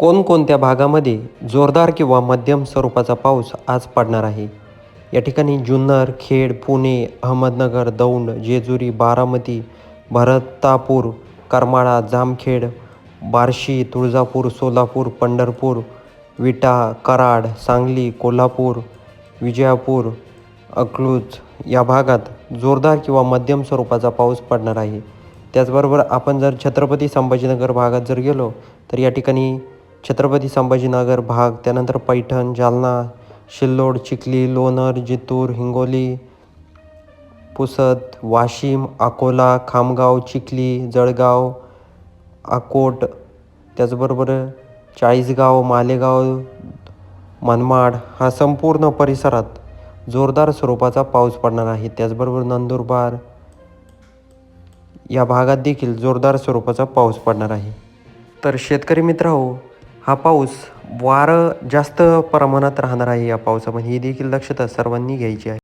कोणकोणत्या भागामध्ये जोरदार किंवा मध्यम स्वरूपाचा पाऊस आज पडणार आहे? या ठिकाणी जुन्नर, खेड, पुणे, अहमदनगर, दौंड, जेजुरी, बारामती, भरतापूर, करमाळा, जामखेड, बार्शी, तुळजापूर, सोलापूर, पंढरपूर, विटा, कराड, सांगली, कोल्हापूर, विजापूर, अकलूज या भागात जोरदार किंवा मध्यम स्वरूपाचा पाऊस पडणार आहे. त्याचबरोबर आपण जर छत्रपती संभाजीनगर भागात जर गेलो तर या ठिकाणी छत्रपती संभाजीनगर भाग, त्यानंतर पैठण, जालना, सिल्लोड, चिखली, लोणार, जिंतूर, हिंगोली, पुसद, वाशिम, अकोला, खामगाव, चिखली, जळगाव, अकोट, त्याचबरोबर चाळीसगाव, मालेगाव, मनमाड हा संपूर्ण परिसरात जोरदार स्वरूपाचा पाऊस पडणार आहे. त्याचबरोबर नंदुरबार या भागात देखील जोरदार स्वरूपाचा पाऊस पडणार आहे. तर शेतकरी मित्रहो, हा पाऊस वारं जास्त प्रमाणात राहणार आहे. या पावसामध्ये ही देखील दक्षता सर्वांनी घ्यायची आहे.